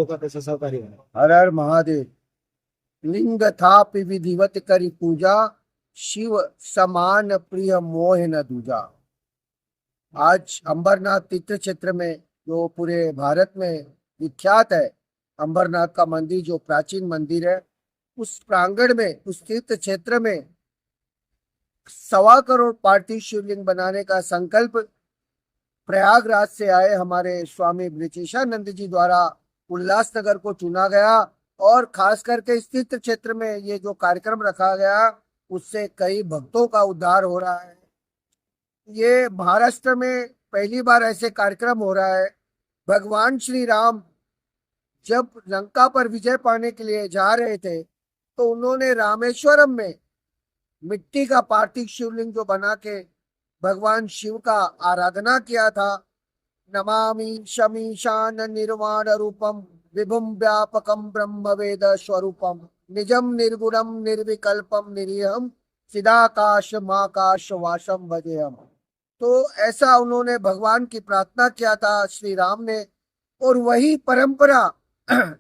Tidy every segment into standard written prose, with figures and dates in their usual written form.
लोगों का कैसा सहकारी है? हर हर महादेव। लिंग थापि विधिवत करी पूजा, शिव समान प्रिय मोह न दूजा। आज अंबरनाथ तीर्थ क्षेत्र में, जो पूरे भारत में विख्यात है, अंबरनाथ का मंदिर जो प्राचीन मंदिर है, उस प्रांगण में, उस तीर्थ क्षेत्र में 1.25 करोड़ पार्थिव शिवलिंग बनाने का संकल्प प्रयागराज से आए हमारे स्वामी ब्रजेशानंद जी द्वारा उल्लासनगर को चुना गया। और खास करके इस तीर्थ क्षेत्र में ये जो कार्यक्रम रखा गया, उससे कई भक्तों का उद्धार हो रहा है। ये महाराष्ट्र में पहली बार ऐसे कार्यक्रम हो रहा है। भगवान श्री राम जब लंका पर विजय पाने के लिए जा रहे थे, तो उन्होंने रामेश्वरम में मिट्टी का पार्थिव शिवलिंग जो बना के भगवान शिव का आराधना किया था। नमामि शमीशान निर्वाण रूपम विभुम व्यापकम ब्रह्म वेद स्वरूपम निजम निर्गुणम निर्विकल्पम निरीहम चिदाकाश माकाश वासम भजेहम। तो ऐसा उन्होंने भगवान की प्रार्थना किया था श्री राम ने। और वही परंपरा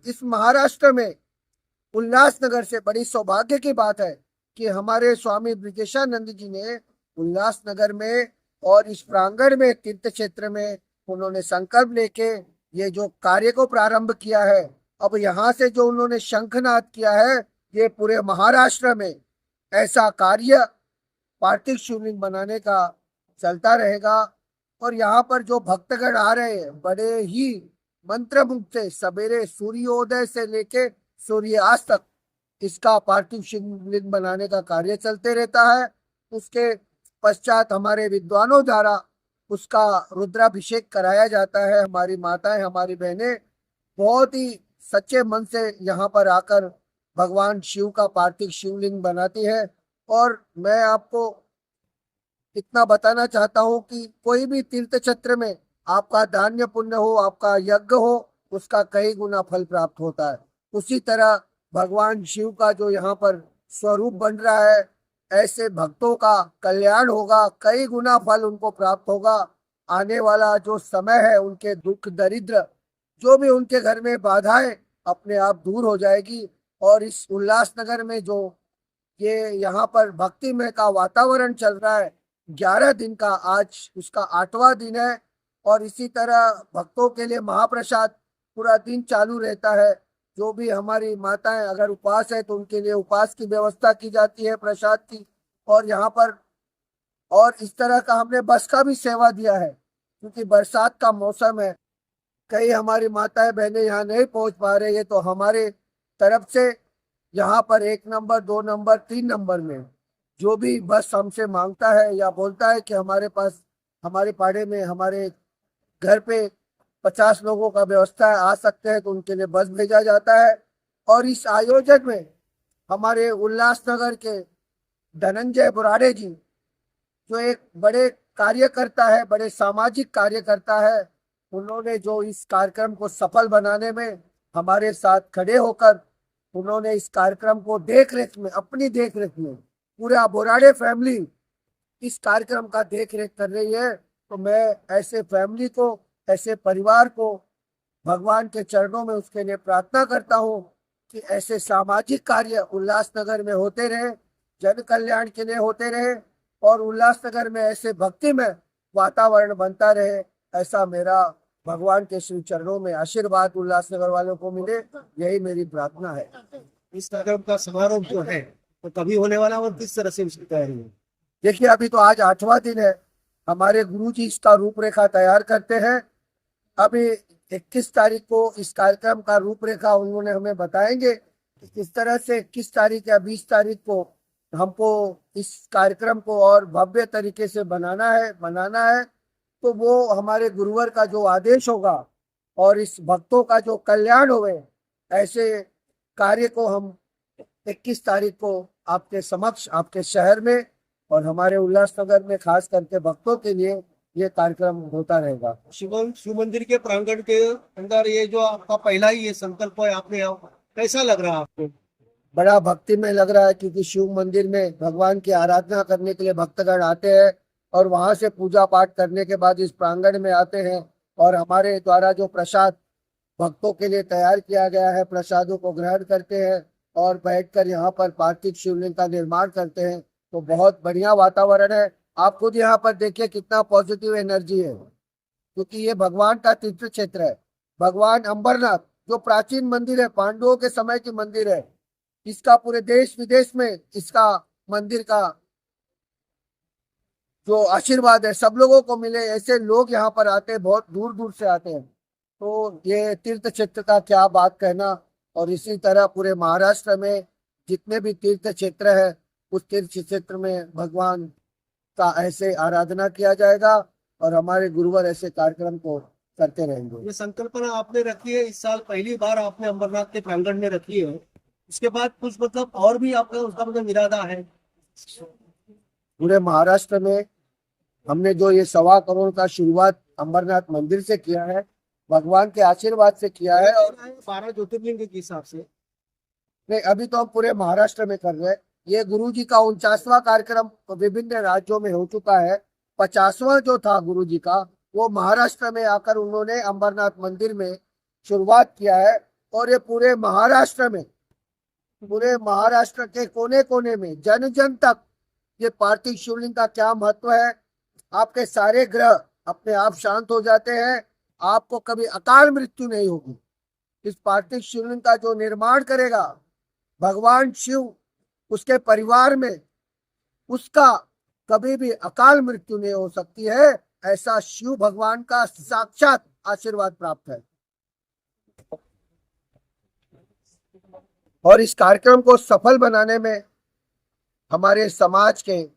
इस महाराष्ट्र में उल्लासनगर से, बड़ी सौभाग्य की बात है कि हमारे स्वामी ब्रजेशानंद जी ने उल्लासनगर में और इस प्रांगण में, तीर्थ क्षेत्र में, उन्होंने संकल्प लेके ये जो कार्य को प्रारंभ किया है। अब यहाँ से जो उन्होंने शंखनाद किया है, ये पूरे महाराष्ट्र में ऐसा कार्य पार्थिव शिवलिंग बनाने का चलता रहेगा। और यहाँ पर जो भक्तगण आ रहे हैं, बड़े ही मंत्र मुग्ध से, सवेरे सूर्योदय से लेके सूर्यास्त तक इसका पार्थिव शिवलिंग बनाने का कार्य चलते रहता है। उसके पश्चात हमारे विद्वानों द्वारा उसका रुद्राभिषेक कराया जाता है। हमारी माताएं, हमारी बहनें बहुत ही सच्चे मन से यहाँ पर आकर भगवान शिव का पार्थिव शिवलिंग बनाती है। और मैं आपको इतना बताना चाहता हूँ कि कोई भी तीर्थ क्षेत्र में आपका धान्य पुण्य हो, आपका यज्ञ हो, उसका कई गुना फल प्राप्त होता है। उसी तरह भगवान शिव का जो यहाँ पर स्वरूप बन रहा है, ऐसे भक्तों का कल्याण होगा, कई गुना फल उनको प्राप्त होगा। आने वाला जो समय है, उनके दुख दरिद्र, जो भी उनके घर में बाधाएं, अपने आप दूर हो जाएगी। और इस उल्लासनगर में जो ये यहाँ पर भक्तिमय का वातावरण चल रहा है, 11 दिन का आज उसका 8वां दिन है। और इसी तरह भक्तों के लिए महाप्रसाद पूरा दिन चालू रहता है। जो भी हमारी माताएं अगर उपवास है, तो उनके लिए उपवास की व्यवस्था की जाती है, प्रसाद की। और यहाँ पर और इस तरह का हमने बस का भी सेवा दिया है, क्योंकि बरसात का मौसम है, कई हमारी माताएं बहनें यहाँ नहीं पहुंच पा रही है, तो हमारे तरफ से यहाँ पर 1 नंबर, 2 नंबर, 3 नंबर में जो भी बस हमसे मांगता है या बोलता है कि हमारे पास, हमारे पाड़े में, हमारे घर पे 50 लोगों का व्यवस्था है, आ सकते हैं, तो उनके लिए बस भेजा जाता है। और इस आयोजन में हमारे उल्लासनगर के धनंजय बुराड़े जी, जो एक बड़े कार्यकर्ता है, बड़े सामाजिक कार्यकर्ता है, उन्होंने जो इस कार्यक्रम को सफल बनाने में हमारे साथ खड़े होकर, उन्होंने इस कार्यक्रम को देख रेख में, अपनी देख रेख में, पूरा बुराड़े फैमिली इस कार्यक्रम का देख रेख कर रही है। तो मैं ऐसे फैमिली को, ऐसे परिवार को भगवान के चरणों में उसके लिए प्रार्थना करता हूँ कि ऐसे सामाजिक कार्य उल्लासनगर में होते रहे, जन कल्याण के लिए होते रहे, और उल्लासनगर में ऐसे भक्ति में वातावरण बनता रहे। ऐसा मेरा भगवान के श्री चरणों में आशीर्वाद उल्लासनगर वालों को मिले, यही मेरी प्रार्थना है। इस कार्यक्रम का समारोह जो है वो कभी होने वाला और किस तरह से उसकी तैयारी है? देखिए, अभी तो आज 8वां दिन है। हमारे गुरु जी इसका रूपरेखा तैयार करते हैं। अभी 21 तारीख को इस कार्यक्रम का रूपरेखा उन्होंने हमें बताएंगे। इस तरह से 21 तारीख या 20 तारीख को हमको इस कार्यक्रम को और भव्य तरीके से बनाना है। तो वो हमारे गुरुवर का जो आदेश होगा और इस भक्तों का जो कल्याण होवे, ऐसे कार्य को हम 21 तारीख को आपके समक्ष, आपके शहर में और हमारे उल्लासनगर में खास करके भक्तों के लिए ये कार्यक्रम होता रहेगा। शिव मंदिर के प्रांगण के अंदर ये जो आपका पहला ही ये संकल्प है, आपने कैसा लग रहा है आपको? बड़ा भक्ति में लग रहा है, क्योंकि शिव मंदिर में भगवान की आराधना करने के लिए भक्तगण आते हैं, और वहां से पूजा पाठ करने के बाद इस प्रांगण में आते हैं। और हमारे द्वारा जो प्रसाद भक्तों के लिए तैयार किया गया है। प्रसादों को ग्रहण करते हैं और बैठकर यहाँ पर पार्थिव शिवलिंग का निर्माण करते हैं। तो बहुत बढ़िया वातावरण है। आप खुद यहाँ पर देखिए कितना पॉजिटिव एनर्जी है, क्योंकि ये भगवान का तीर्थ क्षेत्र है। भगवान अंबरनाथ जो प्राचीन मंदिर है, पांडवों के समय की मंदिर है, इसका पूरे देश विदेश में इसका मंदिर का जो आशीर्वाद है सब लोगों को मिले, ऐसे लोग यहाँ पर आते हैं, बहुत दूर दूर से आते हैं। तो ये तीर्थ क्षेत्र का क्या बात कहना। और इसी तरह पूरे महाराष्ट्र में जितने भी तीर्थ क्षेत्र है, उस तीर्थ क्षेत्र में भगवान का ऐसे आराधना किया जाएगा और हमारे गुरुवर ऐसे कार्यक्रम को करते रहेंगे। ये संकल्पना आपने रखी है, इस साल पहली बार आपने अंबरनाथ के प्रांगण में रखी है। उसके बाद कुछ मतलब और भी आपका उसका मतलब इरादा है? पूरे महाराष्ट्र में हमने जो ये 1.25 करोड़ का शुरुआत अंबरनाथ मंदिर से किया है, भगवान के आशीर्वाद से किया है। और 12 ज्योतिर्लिंग के हिसाब से नहीं, अभी तो हम पूरे महाराष्ट्र में कर रहे हैं। ये गुरु जी का 49वां कार्यक्रम विभिन्न राज्यों में हो चुका है। 50वां जो था गुरु जी का, वो महाराष्ट्र में आकर उन्होंने अंबरनाथ मंदिर में शुरुआत किया है। और ये पूरे महाराष्ट्र के कोने कोने में जन जन तक ये पार्थिव शिवलिंग का क्या महत्व है। आपके सारे ग्रह अपने आप शांत हो जाते हैं, आपको कभी अकाल मृत्यु नहीं होगी। इस पार्थिव शिवलिंग का जो निर्माण करेगा भगवान शिव, उसके परिवार में उसका कभी भी अकाल मृत्यु नहीं हो सकती है, ऐसा शिव भगवान का साक्षात आशीर्वाद प्राप्त है। और इस कार्यक्रम को सफल बनाने में हमारे समाज के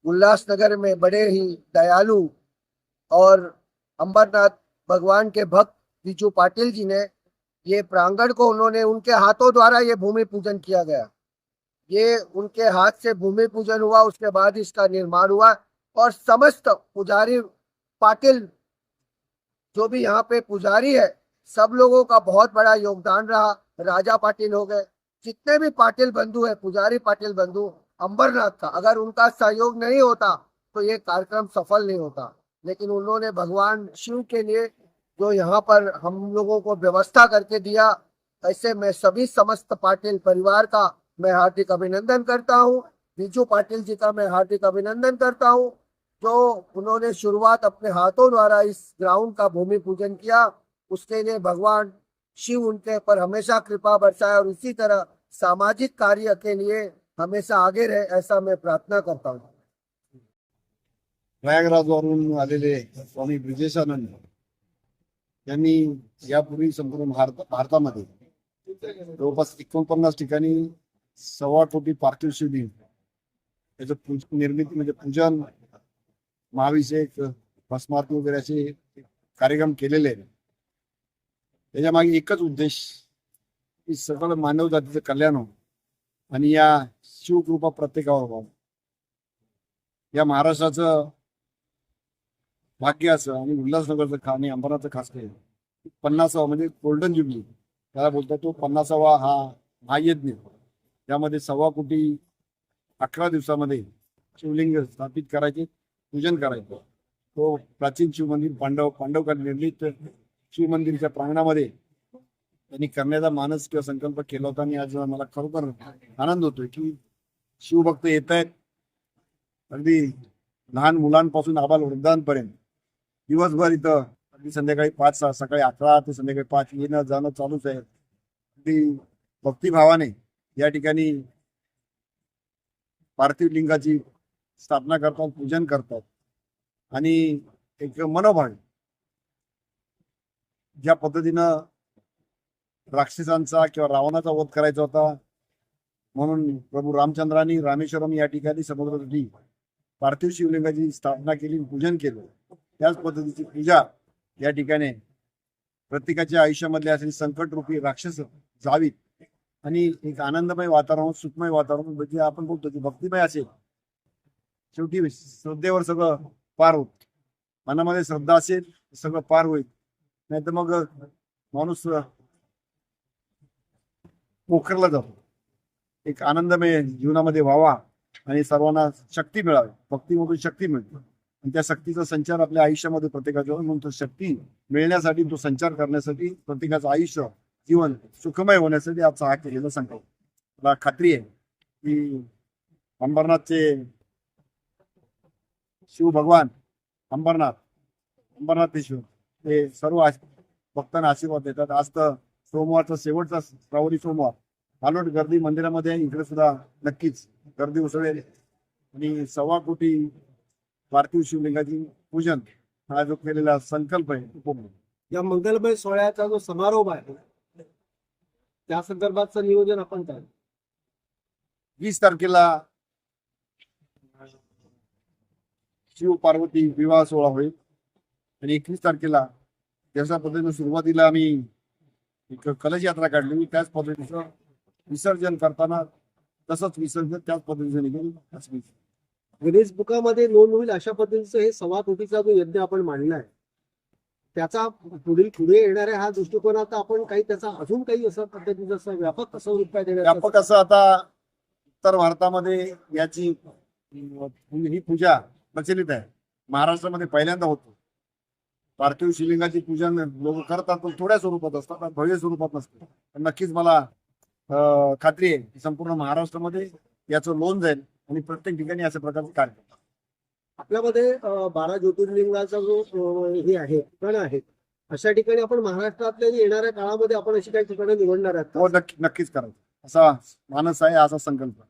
उल्लासनगर में बड़े ही दयालु और अंबरनाथ भगवान के भक्त विजू पाटिल जी ने ये प्रांगण को उन्होंने उनके हाथों द्वारा ये भूमि पूजन किया गया। ये उनके हाथ से भूमि पूजन हुआ, उसके बाद इसका निर्माण हुआ। और समस्त पुजारी पाटिल जो भी यहाँ पे पुजारी है, सब लोगों का बहुत बड़ा योगदान रहा। राजा पाटिल हो गए, जितने भी पाटिल बंधु है, पुजारी पाटिल बंधु अंबरनाथ का, अगर उनका सहयोग नहीं होता तो ये कार्यक्रम सफल नहीं होता। लेकिन उन्होंने भगवान शिव के लिए जो यहाँ पर हम लोगों को व्यवस्था करके दिया, ऐसे मैं सभी समस्त पाटिल परिवार का मैं हार्दिक अभिनंदन करता हूँ। विजू पाटिल जी का मैं हार्दिक अभिनंदन करता हूँ, जो उन्होंने शुरुआत अपने हाथों द्वारा इस ग्राउंड का भूमि पूजन किया। उसके लिए भगवान शिव उनके पर हमेशा कृपा बरसाए और इसी तरह सामाजिक कार्य के लिए हमेशा आगे रहे, ऐसा मैं प्रार्थना करता हूँ। प्रयागराजवरून आलेले स्वामी ब्रिजेशानंद यांनी यापूर्वी संपूर्ण भारतामध्ये जवळपास 49 ठिकाणी 1.25 कोटी पार्थिव शिवलिंग याचं निर्मिती म्हणजे पूजन, महाभिषेक, भस्मारती वगैरे असे कार्यक्रम केलेले आहेत। त्याच्या मागे एकच उद्देश की सकल मानव जातीचं कल्याण हो आणि या शिवकृपा प्रत्येकावर व्हावं। या महाराष्ट्राचं भाग्याचं आणि उल्हासनगरचं आणि अंबरनाथचं खास करून 50वा म्हणजे गोल्डन जुबली त्याला बोलतात, तो 50वा हा महायज्ञ, त्यामध्ये 1.25 कोटी 11 दिवसामध्ये शिवलिंग स्थापित करायचे, पूजन करायचं। तो प्राचीन शिवमंदिर पांडवकालीन निर्मित शिवमंदिरच्या प्रांगणामध्ये त्यांनी करण्याचा मानस किंवा संकल्प केला होता। आणि आज मला खरोखर आनंद होतोय की शिवभक्त येत आहेत, अगदी लहान मुलांपासून आबाल वृद्धांपर्यंत दिवसभर इथं अगदी संध्याकाळी 5, सकाळी 11 ते संध्याकाळी 5 येणं जाणं चालूच आहे। अगदी भक्तिभावाने या ठिकाणी पार्थिव लिंगाची स्थापना करतात, पूजन करतात आणि एक मनोभाव ज्या पद्धतीनं राक्षसांचा किंवा रावणाचा वध करायचा होता म्हणून प्रभू रामचंद्रांनी रामेश्वरम या ठिकाणी समुद्रतटी पार्थिव शिवलिंगाची स्थापना केली, पूजन केलं। त्याच पद्धतीची पूजा या ठिकाणी प्रत्येकाच्या आयुष्यामधले असलेली संकटरूपी राक्षस जावीत आणि एक आनंदमय वातावरण, सुखमय वातावरण, म्हणजे आपण बोलतो की भक्तिमय असेल। शेवटी श्रद्धेवर सगळं पार होत, मनामध्ये श्रद्धा असेल सगळं पार होईल, नाही तर मग माणूस पोखरला जातो। एक आनंदमय जीवनामध्ये व्हावा आणि सर्वांना शक्ती मिळावी, भक्तीमधून शक्ती मिळते। आणि त्या शक्तीचा संचार आपल्या आयुष्यामध्ये प्रत्येकाच्या होतो. म्हणून तो शक्ती मिळण्यासाठी, तो संचार करण्यासाठी, प्रत्येकाचं आयुष्य जीवन सुखमय होण्यासाठी आजचा हा केलेला संकल्प. मला खात्री आहे की अंबरनाथचे शिव भगवान अंबरनाथेश्वर ते सर्व भक्तांना आशीर्वाद देतात. आज तर सोमवारचा शेवटचा श्रावणी सोमवार, आलोट गर्दी मंदिरामध्ये आहे. इकडे सुद्धा नक्कीच गर्दी उसळेल आणि 1.25 कोटी पार्थिव शिवलिंगाची पूजन हा जो केलेला संकल्प आहे तो पूर्ण. या मंगलमय सोहळ्याचा जो समारोह आहे त्या संदर्भातचं नियोजन आपण काय? 20 तारखेला शिव पार्वती विवाह सोहळा होईल आणि 21 तारखेला जशा पद्धतीने सुरुवातीला आम्ही एक कलश यात्रा काढली, त्याच पद्धतीचं विसर्जन करताना तसंच विसर्जन त्याच पद्धतीने निघेल. गिनीज बुकामध्ये नोंद होईल अशा पद्धतीचं हे 1.25 कोटीचा जो यज्ञ आपण मांडलाय त्याचा पुढे येणाऱ्या हा दृष्टिकोनात आपण काही त्याचा अजून काही असं पद्धतीचं असं व्यापक असं उपाय देण्याचा व्यापक असं आता उत्तर भारतामध्ये याची ही पूजा प्रचलित आहे. महाराष्ट्रामध्ये पहिल्यांदा होतो. पार्थिव शिवलिंगाची पूजन लोक करतात पण थोड्या स्वरूपात असतात, भव्य स्वरूपात नसतं. पण नक्कीच मला खात्री आहे की संपूर्ण महाराष्ट्रामध्ये याचं लोन जाईल आणि प्रत्येक ठिकाणी अशा प्रकारचे कार्य. आपल्यामध्ये 12 ज्योतिर्लिंगाचा जो हे आहे ठिकाण आहे अशा ठिकाणी आपण महाराष्ट्रातल्या येणाऱ्या काळामध्ये आपण अशी काही ठिकाणं निवडणार आहात का? हो, नक्कीच करायचं असा मानस आहे, असा संकल्प.